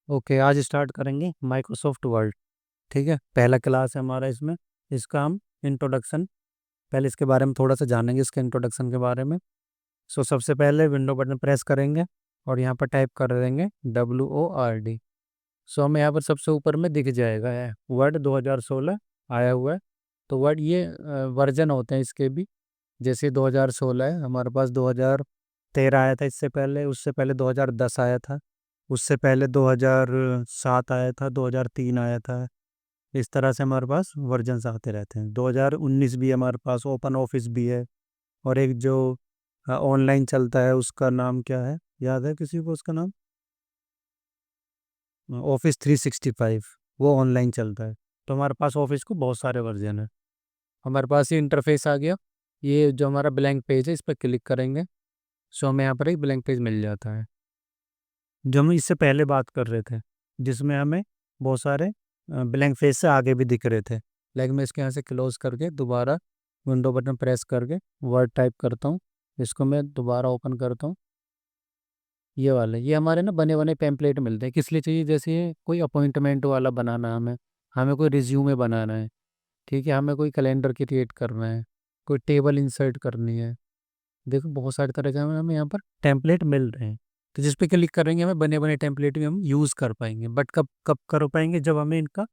Okay, आज start करेंगे Microsoft word. ठीक है, पहला क्लास है हमारा इसमें। इसका हम इंट्रोडक्शन, पहले इसके बारे में थोड़ा सा जानेंगे, इसके इंट्रोडक्शन के बारे में। सबसे पहले विंडो बटन प्रेस करेंगे और यहाँ पर टाइप कर देंगे WORD। हमें यहाँ पर सबसे ऊपर में दिख जाएगा है वर्ड 2016 आया हुआ है। तो वर्ड ये वर्जन होते हैं इसके भी। जैसे 2016 है, हमारे पास 2013 आया था, इससे पहले उससे पहले 2010 आया था, उससे पहले 2007 आया था, 2003 आया था। इस तरह से हमारे पास वर्जन्स आते रहते हैं। 2019 भी हमारे पास ओपन ऑफिस भी है। और एक जो ऑनलाइन चलता है उसका नाम क्या है, याद है किसी को उसका नाम? ऑफिस 365, वो ऑनलाइन चलता है। तो हमारे पास ऑफिस को बहुत सारे वर्जन है। हमारे पास ये इंटरफेस आ गया। ये जो हमारा ब्लैंक पेज है, इस पर क्लिक करेंगे हमें यहाँ पर एक ब्लैंक पेज मिल जाता है, जो हम इससे पहले बात कर रहे थे, जिसमें हमें बहुत सारे ब्लैंक फेस से आगे भी दिख रहे थे। लेकिन मैं इसके यहाँ से क्लोज करके दोबारा विंडो बटन प्रेस करके वर्ड टाइप करता हूँ। इसको मैं दोबारा ओपन करता हूँ। ये वाले ये हमारे ना बने बने टेम्पलेट मिलते हैं। किस लिए चाहिए? जैसे ये कोई अपॉइंटमेंट वाला बनाना है हमें, हमें कोई रिज्यूमे बनाना है, ठीक है, हमें कोई कैलेंडर क्रिएट करना है, कोई टेबल इंसर्ट करनी है। देखो बहुत सारे तरह के हमें हमें यहाँ पर टेम्पलेट मिल रहे हैं। तो जिस पे क्लिक करेंगे हमें बने बने टेम्पलेट भी हम यूज़ कर पाएंगे। बट कब कब कर पाएंगे? जब हमें इनका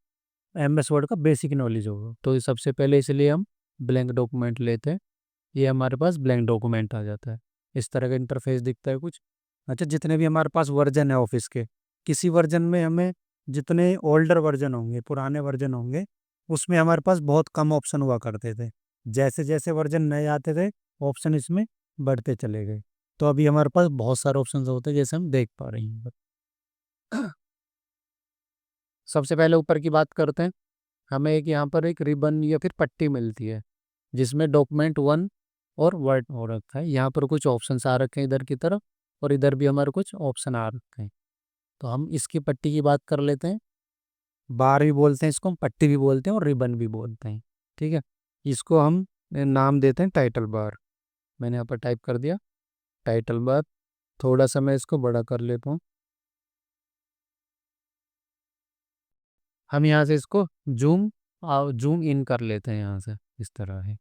MS वर्ड का बेसिक नॉलेज होगा। तो ये सबसे पहले इसलिए हम ब्लैंक डॉक्यूमेंट लेते हैं। ये हमारे पास ब्लैंक डॉक्यूमेंट आ जाता है। इस तरह का इंटरफेस दिखता है कुछ। अच्छा, जितने भी हमारे पास वर्जन है ऑफिस के, किसी वर्जन में हमें, जितने ओल्डर वर्जन होंगे, पुराने वर्जन होंगे, उसमें हमारे पास बहुत कम ऑप्शन हुआ करते थे। जैसे जैसे वर्जन नए आते थे, ऑप्शन इसमें बढ़ते चले गए। तो अभी हमारे पास बहुत सारे ऑप्शन होते हैं, जैसे हम देख पा रहे हैं। सबसे पहले ऊपर की बात करते हैं। हमें एक यहाँ पर एक रिबन या फिर पट्टी मिलती है, जिसमें डॉक्यूमेंट 1 और वर्ड हो रखा है। यहाँ पर कुछ ऑप्शन आ रखे हैं इधर की तरफ, और इधर भी हमारे कुछ ऑप्शन आ रखे हैं। तो हम इसकी पट्टी की बात कर लेते हैं। बार भी बोलते हैं इसको, हम पट्टी भी बोलते हैं और रिबन भी बोलते हैं। ठीक है, इसको हम नाम देते हैं टाइटल बार। मैंने यहाँ पर टाइप कर दिया टाइटल बार। थोड़ा सा मैं इसको बड़ा कर लेता हूँ। हम यहाँ से इसको जूम जूम इन कर लेते हैं यहाँ से, इस तरह है।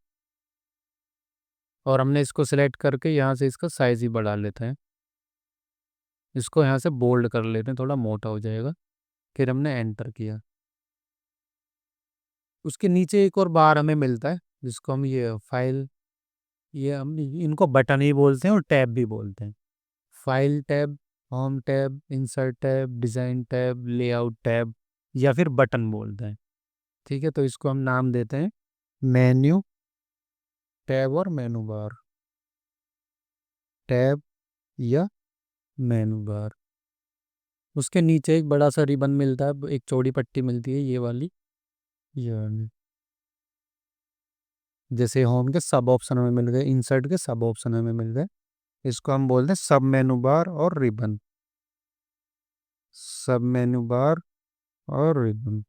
और हमने इसको सिलेक्ट करके यहाँ से इसका साइज ही बढ़ा लेते हैं। इसको यहाँ से बोल्ड कर लेते हैं, थोड़ा मोटा हो जाएगा। फिर हमने एंटर किया। उसके नीचे एक और बार हमें मिलता है, जिसको हम ये फाइल, ये हम इनको बटन ही बोलते हैं और टैब भी बोलते हैं। File tab, home tab, insert tab, design tab, layout tab, या फिर बटन बोलते हैं। ठीक है, तो इसको हम नाम देते हैं मेन्यू टैब और मेनू बार। टैब या मेनू बार। उसके नीचे एक बड़ा सा रिबन मिलता है, एक चौड़ी पट्टी मिलती है, ये वाली। जैसे होम के सब ऑप्शन हमें मिल गए, इंसर्ट के सब ऑप्शन हमें मिल गए। इसको हम बोलते हैं सब मेनू बार और रिबन। सब मेनू बार और रिबन।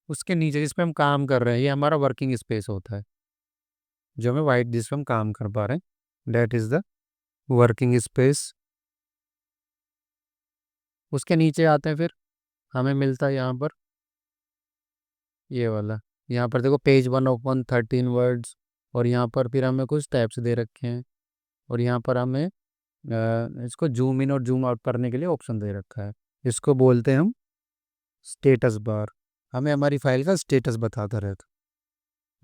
उसके नीचे जिस पे हम काम कर रहे हैं, ये हमारा वर्किंग स्पेस होता है, जो हमें वाइट, जिस पे हम काम कर पा रहे हैं, that is the working space. उसके नीचे आते हैं, फिर हमें मिलता है यहाँ पर ये वाला। यहाँ पर देखो पेज 1 of 1 13 वर्ड्स। और यहाँ पर फिर हमें कुछ टैब्स दे रखे हैं। और यहाँ पर हमें इसको जूम इन और जूम आउट करने के लिए ऑप्शन दे रखा है। इसको बोलते हैं हम स्टेटस बार। हमें हमारी फाइल का स्टेटस बताता रहता,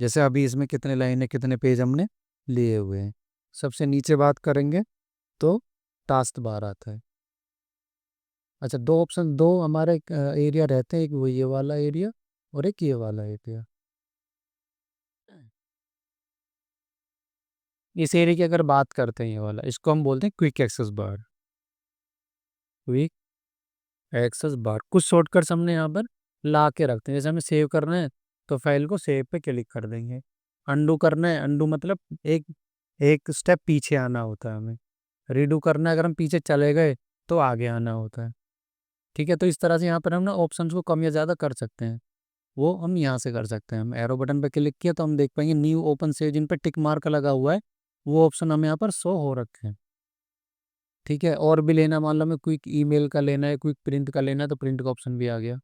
जैसे अभी इसमें कितने लाइन है, कितने पेज हमने लिए हुए हैं। सबसे नीचे बात करेंगे तो टास्क बार आता है। अच्छा, दो ऑप्शन, दो हमारे एरिया रहते हैं, एक वो ये वाला एरिया और एक ये वाला एरिया। इस एरिया की अगर बात करते हैं, ये वाला, इसको हम बोलते हैं क्विक एक्सेस बार। क्विक एक्सेस बार। कुछ शॉर्टकट्स हमने यहाँ पर ला के रखते हैं। जैसे हमें सेव करना है तो फाइल को सेव पे क्लिक कर देंगे। अंडू करना है, अंडू मतलब एक एक स्टेप पीछे आना होता है हमें। रीडू करना है, अगर हम पीछे चले गए तो आगे आना होता है। ठीक है, तो इस तरह से यहाँ पर हम ना ऑप्शन को कम या ज़्यादा कर सकते हैं। वो हम यहाँ से कर सकते हैं। हम एरो बटन पे क्लिक किया तो हम देख पाएंगे न्यू ओपन सेव, जिन पर टिक मार्क लगा हुआ है, वो ऑप्शन हमें यहाँ पर शो हो रखे हैं। ठीक है, और भी लेना, मान लो हमें क्विक ईमेल का लेना है, क्विक प्रिंट का लेना है, तो प्रिंट का ऑप्शन भी आ गया।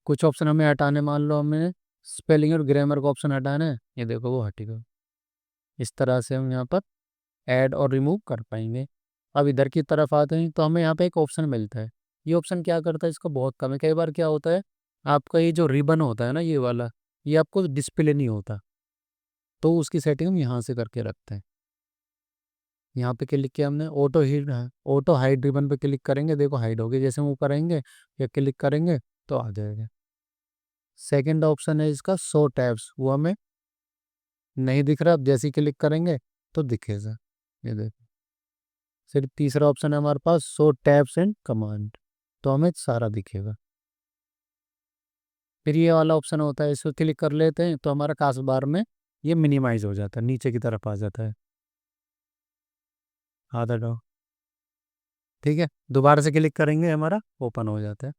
कुछ ऑप्शन हमें हटाने, मान लो हमें स्पेलिंग और ग्रामर का ऑप्शन हटाना है, ये देखो वो हटेगा। इस तरह से हम यहाँ पर ऐड और रिमूव कर पाएंगे। अब इधर की तरफ आते हैं तो हमें यहाँ पे एक ऑप्शन मिलता है। ये ऑप्शन क्या करता है, इसका बहुत कम है। कई बार क्या होता है, आपका ये जो रिबन होता है ना, ये वाला, ये आपको डिस्प्ले नहीं होता, तो उसकी सेटिंग हम यहाँ से करके रखते हैं। यहाँ पे क्लिक किया हमने, ऑटो हाइड रिबन पे क्लिक करेंगे, देखो हाइड होगी। जैसे हम ऊपर आएंगे या क्लिक करेंगे तो आ जाएगा। सेकंड ऑप्शन है इसका शो टैब्स, वो हमें नहीं दिख रहा, अब जैसे ही क्लिक करेंगे तो दिखेगा, ये देखो। फिर तीसरा ऑप्शन है हमारे पास शो टैब्स एंड कमांड, तो हमें सारा दिखेगा। फिर ये वाला ऑप्शन होता है, इसको क्लिक कर लेते हैं तो हमारा टास्क बार में ये मिनिमाइज हो जाता है, नीचे की तरफ आ जाता है। आधा डो, ठीक है, दोबारा से क्लिक करेंगे हमारा ओपन हो जाता है।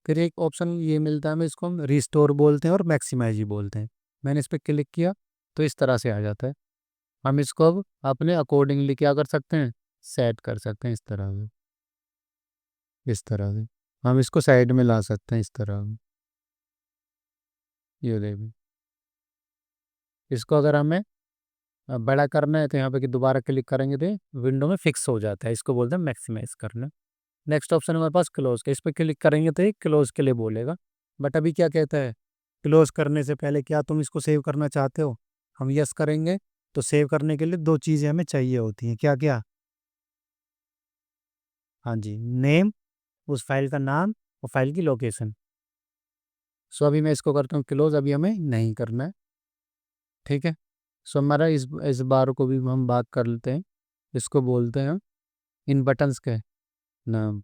फिर एक ऑप्शन ये मिलता है हमें, इसको हम रिस्टोर बोलते हैं और मैक्सिमाइज ही बोलते हैं। मैंने इस पर क्लिक किया तो इस तरह से आ जाता है। हम इसको अब अपने अकॉर्डिंगली क्या कर सकते हैं, सेट कर सकते हैं, इस तरह से, इस तरह से हम इसको साइड में ला सकते हैं, इस तरह से। ये देखिए, इसको अगर हमें बड़ा करना है तो यहाँ पे कि दोबारा क्लिक करेंगे तो विंडो में फिक्स हो जाता है, इसको बोलते हैं मैक्सिमाइज करना। नेक्स्ट ऑप्शन हमारे पास क्लोज का, इस पर क्लिक करेंगे तो ये क्लोज के लिए बोलेगा। बट अभी क्या कहता है, क्लोज करने से पहले क्या तुम इसको सेव करना चाहते हो, हम यस करेंगे। तो सेव करने के लिए दो चीज़ें हमें चाहिए होती हैं, क्या क्या, हाँ जी, नेम, उस फाइल का नाम, और फाइल की लोकेशन। सो अभी मैं इसको करता हूँ क्लोज, अभी हमें नहीं करना है, ठीक है। सो हमारा इस बार को भी हम बात कर लेते हैं, इसको बोलते हैं इन बटन्स के नाम।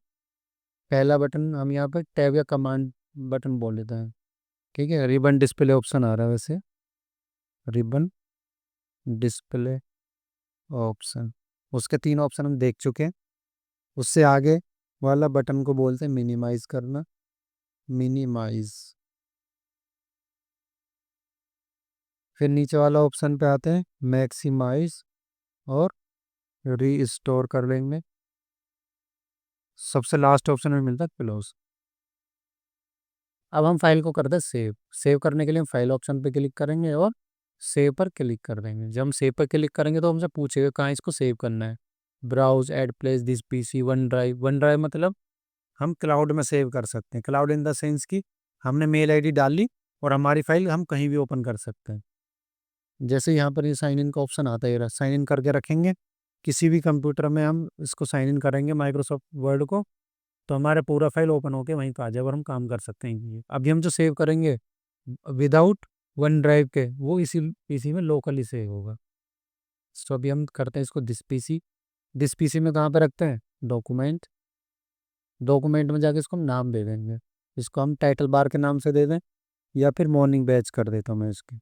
पहला बटन हम यहाँ पे टैब या कमांड बटन बोल लेते हैं, ठीक है। रिबन डिस्प्ले ऑप्शन आ रहा है वैसे, रिबन डिस्प्ले ऑप्शन, उसके तीन ऑप्शन हम देख चुके हैं। उससे आगे वाला बटन को बोलते हैं मिनिमाइज करना, मिनिमाइज। फिर नीचे वाला ऑप्शन पे आते हैं मैक्सिमाइज और री स्टोर कर लेंगे। सबसे लास्ट ऑप्शन में मिलता है क्लोज। अब हम फाइल को करते हैं सेव। सेव करने के लिए हम फाइल ऑप्शन पे क्लिक करेंगे और सेव पर क्लिक कर देंगे। जब हम सेव पर क्लिक करेंगे तो हमसे पूछेगा कहाँ इसको सेव करना है। Browse add place this PC OneDrive, OneDrive मतलब हम क्लाउड में सेव कर सकते हैं। क्लाउड इन द सेंस की हमने मेल आईडी डाली और हमारी फाइल हम कहीं भी ओपन कर सकते हैं। जैसे यहाँ पर ये साइन इन का ऑप्शन आता है, साइन इन करके रखेंगे। किसी भी कंप्यूटर में हम इसको साइन इन करेंगे माइक्रोसॉफ्ट वर्ड को, तो हमारा पूरा फाइल ओपन होके वहीं पे आ जाएगा और हम काम कर सकते हैं। ये अभी हम जो सेव करेंगे विदाउट वन ड्राइव के, वो इसी पीसी में लोकली सेव होगा। तो अभी हम करते हैं इसको दिस पीसी में कहाँ पे रखते हैं, डॉक्यूमेंट, डॉक्यूमेंट में जाके इसको हम नाम दे देंगे। इसको हम टाइटल बार के नाम से दे दें, या फिर मॉर्निंग बैच कर देता हूँ मैं इसकी,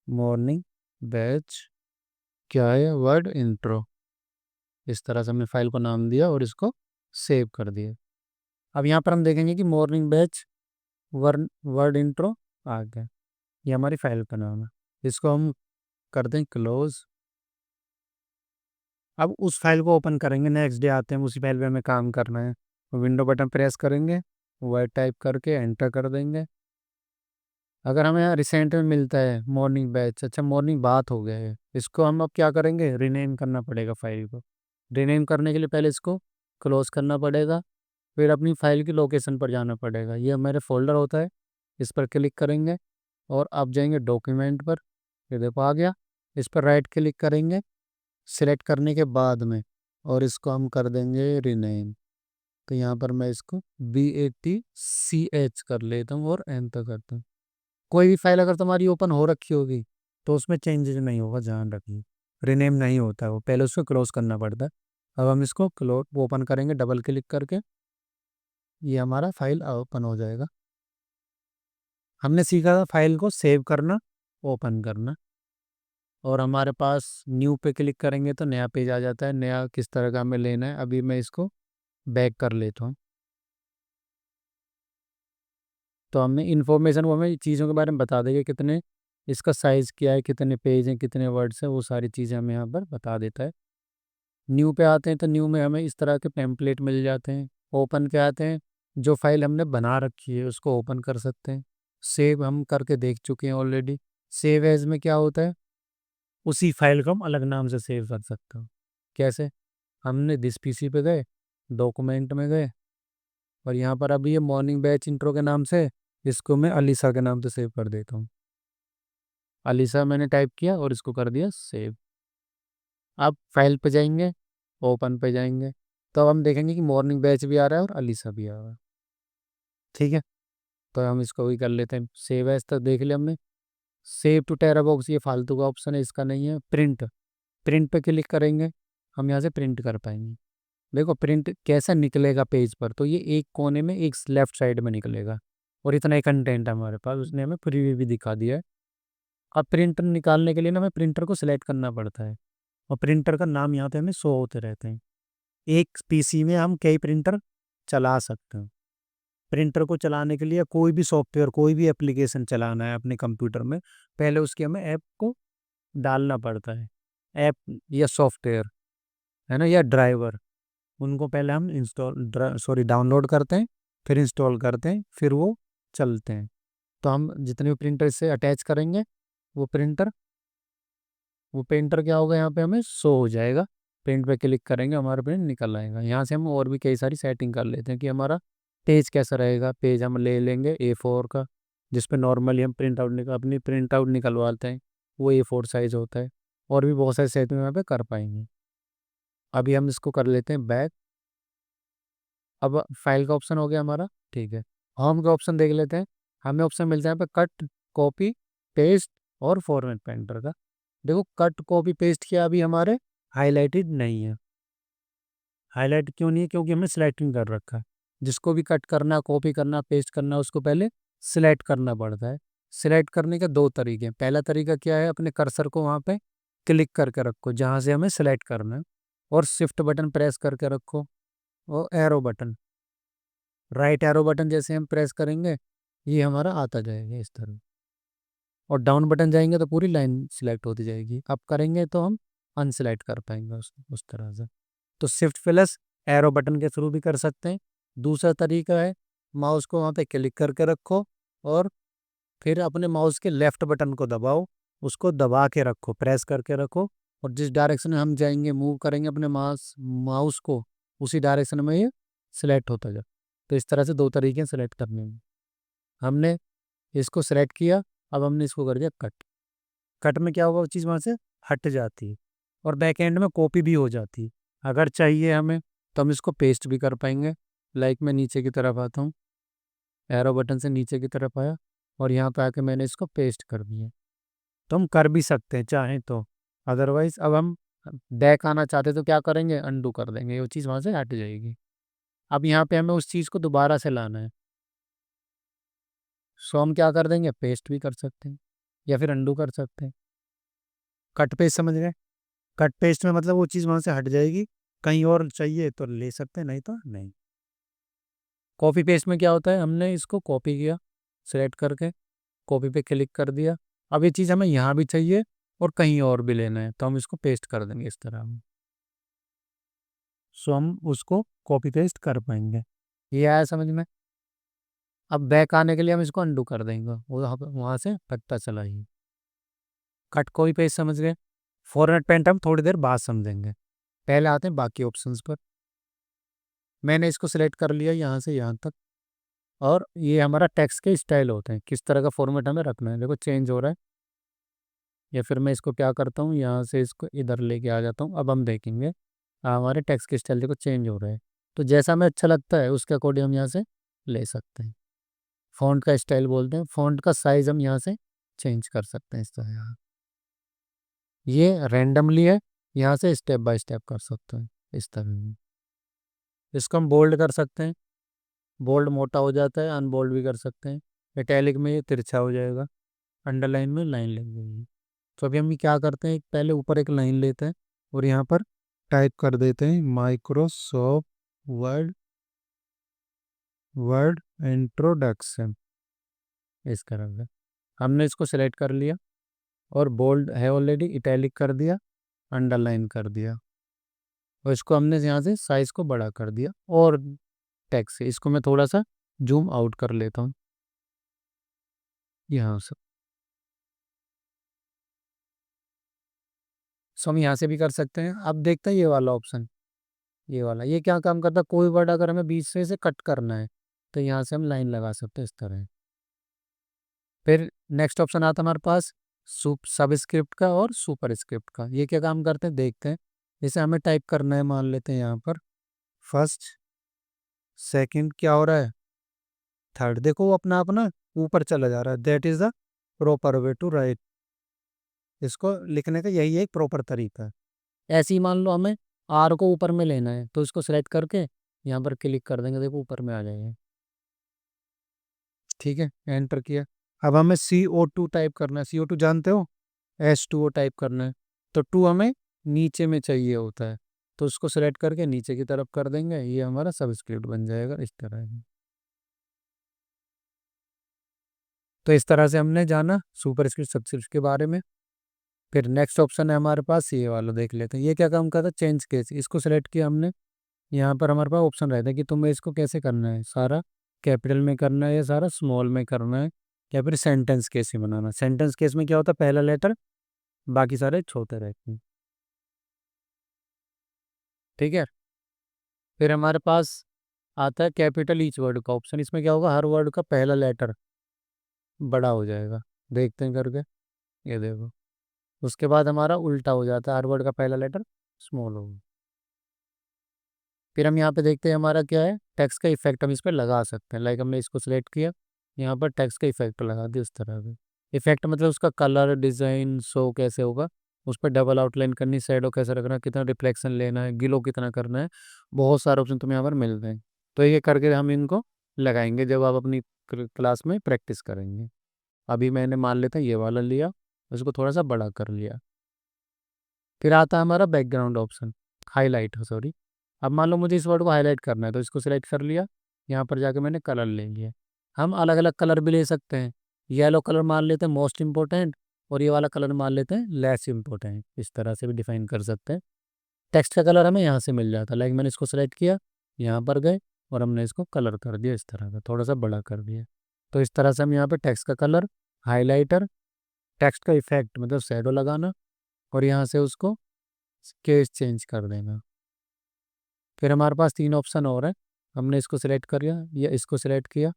मॉर्निंग बैच, क्या है, वर्ड इंट्रो। इस तरह से हमने फाइल को नाम दिया और इसको सेव कर दिया। अब यहाँ पर हम देखेंगे कि morning batch word word intro आ गया, ये हमारी फाइल का नाम है। इसको हम कर दें क्लोज। अब उस फाइल को ओपन करेंगे, नेक्स्ट डे आते हैं, उसी फाइल पे हमें काम करना है। विंडो बटन प्रेस करेंगे, वर्ड टाइप करके एंटर कर देंगे। अगर हमें यहाँ रिसेंट में मिलता है मॉर्निंग बैच, अच्छा मॉर्निंग बात हो गया है, इसको हम अब क्या करेंगे, रीनेम करना पड़ेगा फाइल को। रीनेम करने के लिए पहले इसको क्लोज करना पड़ेगा, फिर अपनी फाइल की लोकेशन पर जाना पड़ेगा। ये मेरे फोल्डर होता है, इस पर क्लिक करेंगे और आप जाएंगे डॉक्यूमेंट पर, ये देखो आ गया। इस पर राइट क्लिक करेंगे सिलेक्ट करने के बाद में, और इसको हम कर देंगे रीनेम। तो यहाँ पर मैं इसको BATCH कर लेता हूँ और एंटर करता हूँ। कोई भी फाइल अगर तुम्हारी ओपन हो रखी होगी तो उसमें चेंजेस नहीं होगा, ध्यान रखिए। रीनेम नहीं होता है वो, पहले उसको क्लोज करना पड़ता है। अब हम इसको क्लोज ओपन करेंगे डबल क्लिक करके, ये हमारा फाइल ओपन हो जाएगा। हमने सीखा था फाइल को सेव करना, ओपन करना, और हमारे पास न्यू पे क्लिक करेंगे तो नया पेज आ जाता है। नया किस तरह का हमें लेना है, अभी मैं इसको बैक कर लेता हूँ। तो हमें इन्फॉर्मेशन वो हमें चीज़ों के बारे में बता देगा, कितने इसका साइज़ क्या है, कितने पेज हैं, कितने वर्ड्स हैं, वो सारी चीज़ें हमें यहाँ पर बता देता है। न्यू पे आते हैं तो न्यू में हमें इस तरह के टेम्पलेट मिल जाते हैं। ओपन पे आते हैं, जो फाइल हमने बना रखी है उसको ओपन कर सकते हैं। सेव हम करके देख चुके हैं ऑलरेडी। सेव एज में क्या होता है, उसी फाइल को हम अलग नाम से सेव कर सकते हो। कैसे, हमने दिस पीसी पे गए, डॉक्यूमेंट में गए, और यहाँ पर अभी ये मॉर्निंग बैच इंट्रो के नाम से इसको मैं अलीसा के नाम से सेव कर देता हूँ। अलीसा मैंने टाइप किया और इसको कर दिया सेव। अब फाइल पे जाएंगे, ओपन पे जाएंगे, तो अब हम देखेंगे कि मॉर्निंग बैच भी आ रहा है और अलीसा भी आ रहा है। ठीक है, तो हम इसको भी कर लेते हैं। सेव एज तक देख लिया हमने। सेव टू टेरा बॉक्स ये फालतू का ऑप्शन है, इसका नहीं है। प्रिंट, प्रिंट पे क्लिक करेंगे, हम यहाँ से प्रिंट कर पाएंगे। देखो प्रिंट कैसा निकलेगा पेज पर, तो ये एक कोने में एक लेफ्ट साइड में निकलेगा, और इतना ही कंटेंट है हमारे पास, उसने हमें प्रीव्यू भी दिखा दिया है। अब प्रिंटर निकालने के लिए ना हमें प्रिंटर को सिलेक्ट करना पड़ता है, और प्रिंटर का नाम यहाँ पे हमें शो होते रहते हैं। एक पीसी में हम कई प्रिंटर चला सकते हैं। प्रिंटर को चलाने के लिए कोई भी सॉफ्टवेयर, कोई भी एप्लीकेशन चलाना है अपने कंप्यूटर में, पहले उसके हमें ऐप को डालना पड़ता है। ऐप या सॉफ्टवेयर, है ना, या ड्राइवर, उनको पहले हम डाउनलोड करते हैं, फिर इंस्टॉल करते हैं, फिर वो चलते हैं। तो हम जितने भी प्रिंटर से अटैच करेंगे, वो प्रिंटर वो प्रिंटर क्या होगा, यहाँ पे हमें शो हो जाएगा। प्रिंट पे क्लिक करेंगे, हमारा प्रिंट निकल आएगा। यहाँ से हम और भी कई सारी सेटिंग कर लेते हैं कि हमारा पेज कैसा रहेगा। पेज हम ले लेंगे A4 का, जिसपे नॉर्मली हम अपनी प्रिंट आउट निकलवाते हैं, वो A4 साइज होता है। और भी बहुत सारी सेटिंग यहाँ पे कर पाएंगे। अभी हम इसको कर लेते हैं बैक। अब फाइल का ऑप्शन हो गया हमारा, ठीक है। होम का ऑप्शन देख लेते हैं। हमें ऑप्शन मिलता है यहाँ पे कट, कॉपी, पेस्ट और फॉर्मेट पेंटर का। देखो कट, कॉपी, पेस्ट किया अभी हमारे हाईलाइटेड नहीं है। हाईलाइट क्यों नहीं है, क्योंकि हमने सिलेक्टिंग कर रखा है। जिसको भी कट करना, कॉपी करना, पेस्ट करना, उसको पहले सिलेक्ट करना पड़ता है। सिलेक्ट करने के दो तरीके हैं। पहला तरीका क्या है, अपने कर्सर को वहाँ पे क्लिक करके रखो जहाँ से हमें सिलेक्ट करना है, और शिफ्ट बटन प्रेस करके रखो, और arrow button, right arrow button जैसे हम प्रेस करेंगे, ये हमारा आता जाएगा इस तरह। और डाउन बटन जाएंगे तो पूरी लाइन सिलेक्ट होती जाएगी। अप करेंगे तो हम अनसिलेक्ट कर पाएंगे उस तरह से। तो शिफ्ट प्लस एरो बटन के थ्रू भी कर सकते हैं। दूसरा तरीका है, माउस को वहाँ पे क्लिक करके रखो, और फिर अपने माउस के लेफ्ट बटन को दबाओ, उसको दबा के रखो, प्रेस करके रखो, और जिस डायरेक्शन में हम जाएंगे, मूव करेंगे अपने माउस माउस को, उसी डायरेक्शन में ये सिलेक्ट होता जाए। तो इस तरह से दो तरीके हैं सिलेक्ट करने में। हमने इसको सिलेक्ट किया, अब हमने इसको कर दिया कट। कट में क्या होगा, वो चीज़ वहाँ से हट जाती है, और बैक एंड में कॉपी भी हो जाती है। अगर चाहिए हमें तो हम इसको पेस्ट भी कर पाएंगे। लाइक मैं नीचे की तरफ आता हूँ, एरो बटन से नीचे की तरफ आया, और यहाँ पे आके मैंने इसको पेस्ट कर दिया। तो हम कर भी सकते हैं चाहें तो। अदरवाइज अब हम बैक आना चाहते तो क्या करेंगे, अंडू कर देंगे, वो चीज़ वहाँ से हट जाएगी। अब यहाँ पे हमें उस चीज़ को दोबारा से लाना है, सो हम क्या कर देंगे, पेस्ट भी कर सकते हैं, या फिर अंडू कर सकते हैं। कट पेस्ट समझ गए। कट पेस्ट में मतलब वो चीज़ वहाँ से हट जाएगी, कहीं और चाहिए तो ले सकते हैं, नहीं तो नहीं। कॉपी पेस्ट में क्या होता है, हमने इसको कॉपी किया सेलेक्ट करके, कॉपी पे क्लिक कर दिया। अब ये चीज़ हमें यहाँ भी चाहिए और कहीं और भी लेना है, तो हम इसको पेस्ट कर देंगे इस तरह हम। सो हम उसको कॉपी पेस्ट कर पाएंगे। ये आया समझ में। अब बैक आने के लिए हम इसको अंडू कर देंगे, वो वहाँ से हटता चला ही। कट कॉपी पेस्ट समझ गए। फॉर्मेट पेंट हम थोड़ी देर बाद समझेंगे, पहले आते हैं बाकी ऑप्शंस पर। मैंने इसको सिलेक्ट कर लिया यहाँ से यहाँ तक, और ये हमारा टेक्स्ट के स्टाइल होते हैं, किस तरह का फॉर्मेट हमें रखना है। देखो चेंज हो रहा है, या फिर मैं इसको क्या करता हूँ, यहाँ से इसको इधर लेके आ जाता हूँ। अब हम देखेंगे हमारे टेक्स्ट के स्टाइल देखो चेंज हो रहा है। तो जैसा हमें अच्छा लगता है उसके अकॉर्डिंग हम यहाँ से ले सकते हैं। फ़ॉन्ट का स्टाइल बोलते हैं, फ़ॉन्ट का साइज़ हम यहाँ से चेंज कर सकते हैं इस तरह। यहाँ ये रैंडमली है, यहाँ से स्टेप बाय स्टेप कर सकते हैं इस तरह। इसको हम बोल्ड कर सकते हैं, बोल्ड मोटा हो जाता है, अनबोल्ड भी कर सकते हैं। इटैलिक में ये तिरछा हो जाएगा, अंडरलाइन में लाइन लग जाएगी। तो अभी हम ये क्या करते हैं, पहले ऊपर एक लाइन लेते हैं, और यहाँ पर टाइप कर देते हैं माइक्रोसॉफ्ट वर्ड वर्ड इंट्रोडक्शन, इस तरह से। हमने इसको सेलेक्ट कर लिया, और बोल्ड है ऑलरेडी, इटैलिक कर दिया, अंडरलाइन कर दिया, और इसको हमने यहाँ से साइज को बड़ा कर दिया। और टेक्स्ट है, इसको मैं थोड़ा सा जूम आउट कर लेता हूँ यहाँ से। सो हम यहाँ से भी कर सकते हैं। अब देखते हैं ये वाला ऑप्शन, ये वाला, ये क्या काम करता है, कोई वर्ड अगर हमें बीच से इसे कट करना है तो यहाँ से हम लाइन लगा सकते हैं इस तरह। फिर नेक्स्ट ऑप्शन आता है हमारे पास सब स्क्रिप्ट का और सुपर स्क्रिप्ट का। ये क्या काम करते हैं देखते हैं। जैसे हमें टाइप करना है, मान लेते हैं यहाँ पर फर्स्ट, सेकंड, क्या हो रहा है, थर्ड। देखो वो अपना अपना ऊपर चला जा रहा है। That is the proper way to write. इसको लिखने का यही एक प्रॉपर तरीका है। ऐसे ही मान लो हमें आर को ऊपर में लेना है तो इसको सेलेक्ट करके यहाँ पर क्लिक कर देंगे, देखो ऊपर में आ जाएगा। ठीक है, एंटर किया। अब हमें CO2 टाइप करना है। CO2 जानते हो, H2O टाइप करना है। तो 2 हमें नीचे में चाहिए होता है, तो उसको सेलेक्ट करके नीचे की तरफ कर देंगे, ये हमारा सबस्क्रिप्ट बन जाएगा इस तरह से। तो इस तरह से हमने जाना सुपर स्क्रिप्ट सबस्क्रिप्ट के बारे में। फिर नेक्स्ट ऑप्शन है हमारे पास ये वाला, देख लेते हैं ये क्या काम करता है, चेंज केस। इसको सेलेक्ट किया हमने, यहाँ पर हमारे पास ऑप्शन रहता है कि तुम्हें इसको कैसे करना है, सारा कैपिटल में करना है या सारा स्मॉल में करना है, या फिर सेंटेंस केस ही बनाना। सेंटेंस केस में क्या होता है, पहला लेटर बाकी सारे छोटे रहते हैं। ठीक है। फिर हमारे पास आता है कैपिटल ईच वर्ड का ऑप्शन। इसमें क्या होगा, हर वर्ड का पहला लेटर बड़ा हो जाएगा। देखते हैं करके, ये देखो। उसके बाद हमारा उल्टा हो जाता है, हर वर्ड का पहला लेटर स्मॉल होगा। फिर हम यहाँ पे देखते हैं हमारा क्या है, टेक्स्ट का इफेक्ट हम इस पर लगा सकते हैं। लाइक हमने इसको सिलेक्ट किया, यहाँ पर टेक्स्ट का इफेक्ट लगा दिया इस तरह से। इफेक्ट मतलब उसका कलर, डिजाइन, शो कैसे होगा, उस पर डबल आउटलाइन करनी, शैडो कैसे रखना है, कितना रिफ्लेक्शन लेना है, ग्लो कितना करना है, बहुत सारे ऑप्शन तुम्हें यहाँ पर मिल रहे हैं। तो ये करके हम इनको लगाएंगे जब आप अपनी क्लास में प्रैक्टिस करेंगे। अभी मैंने मान लेता ये वाला लिया, उसको थोड़ा सा बड़ा कर लिया। फिर आता है हमारा बैकग्राउंड ऑप्शन, हाईलाइट, सॉरी। अब मान लो मुझे इस वर्ड को हाईलाइट करना है तो इसको सिलेक्ट कर लिया, यहाँ पर जाके मैंने कलर ले लिया। हम अलग अलग कलर भी ले सकते हैं। येलो कलर मान लेते हैं मोस्ट इंपॉर्टेंट, और ये वाला कलर मान लेते हैं लेस इंपॉर्टेंट। इस तरह से भी डिफाइन कर सकते हैं। टेक्स्ट का कलर हमें यहाँ से मिल जाता है। लाइक मैंने इसको सेलेक्ट किया, यहाँ पर गए और हमने इसको कलर कर दिया इस तरह का, थोड़ा सा बड़ा कर दिया। तो इस तरह से हम यहाँ पे टेक्स्ट का कलर, हाईलाइटर, टेक्स्ट का इफेक्ट मतलब शैडो लगाना, और यहाँ से उसको केस चेंज कर देना। फिर हमारे पास 3 ऑप्शन और है। हमने इसको सिलेक्ट कर लिया या इसको सिलेक्ट किया,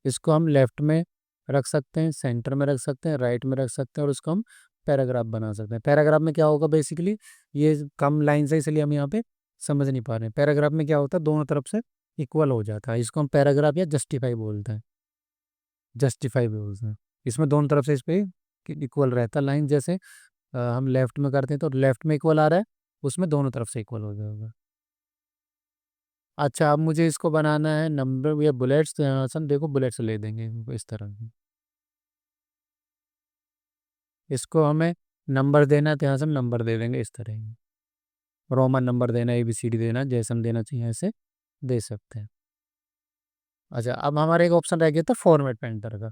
इसको हम लेफ्ट में रख सकते हैं, सेंटर में रख सकते हैं, राइट में रख सकते हैं, और उसको हम पैराग्राफ बना सकते हैं। पैराग्राफ में क्या होगा, बेसिकली ये कम लाइन है इसलिए हम यहाँ पे समझ नहीं पा रहे हैं। पैराग्राफ में क्या होता है, दोनों तरफ से इक्वल हो जाता है। इसको हम पैराग्राफ या जस्टिफाई बोलते हैं, जस्टिफाई बोलते हैं। इसमें दोनों तरफ से इस पे इक्वल रहता है लाइन। जैसे हम लेफ्ट में करते हैं तो लेफ्ट में इक्वल आ रहा है, उसमें दोनों तरफ से इक्वल हो जाएगा। अच्छा, अब मुझे इसको बनाना है नंबर या बुलेट्स, तो यहाँ से हम देखो बुलेट्स ले देंगे इनको इस तरह से। इसको हमें नंबर देना है तो यहाँ से हम नंबर दे देंगे इस तरह से। रोमन नंबर देना, ABCD देना, जैसे हम देना चाहिए ऐसे दे सकते हैं। अच्छा, अब हमारा एक ऑप्शन रह गया था फॉर्मेट पेंटर का।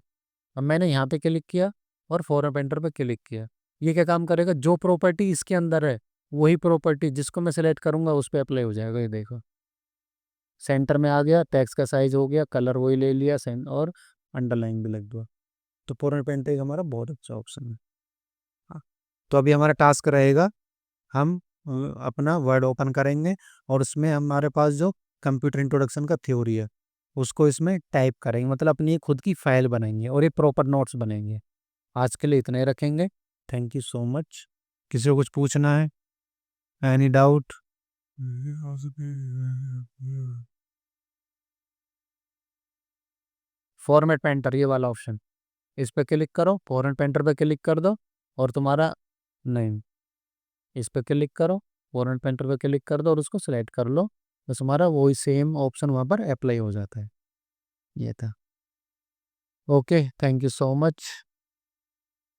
अब मैंने यहाँ पे क्लिक किया और फॉर्मेट पेंटर पे क्लिक किया। ये क्या काम करेगा, जो प्रॉपर्टी इसके अंदर है वही प्रॉपर्टी जिसको मैं सेलेक्ट करूंगा उस पर अप्लाई हो जाएगा। ये देखो, सेंटर में आ गया, टेक्स्ट का साइज हो गया, कलर वही ले लिया, और अंडरलाइन भी लग गया। तो फॉर्मेट पेंटर हमारा बहुत अच्छा ऑप्शन है। हाँ। तो अभी हमारा टास्क रहेगा, हम अपना वर्ड ओपन करेंगे और उसमें हमारे पास जो कंप्यूटर इंट्रोडक्शन का थ्योरी है उसको इसमें टाइप करेंगे, मतलब अपनी खुद की फाइल बनाएंगे और ये प्रॉपर नोट्स बनेंगे। आज के लिए इतना ही रखेंगे। Thank you so much. किसी को कुछ पूछना है, एनी डाउट? फॉर्मेट पेंटर ये वाला ऑप्शन, इस पे क्लिक करो, फॉर्मेट पेंटर पे क्लिक कर दो और तुम्हारा, नहीं, इस पे क्लिक करो, फॉर्मेट पेंटर पे क्लिक कर दो और उसको सिलेक्ट कर लो, बस हमारा वही सेम ऑप्शन वहाँ पर अप्लाई हो जाता है। ये था। Okay, thank you so much.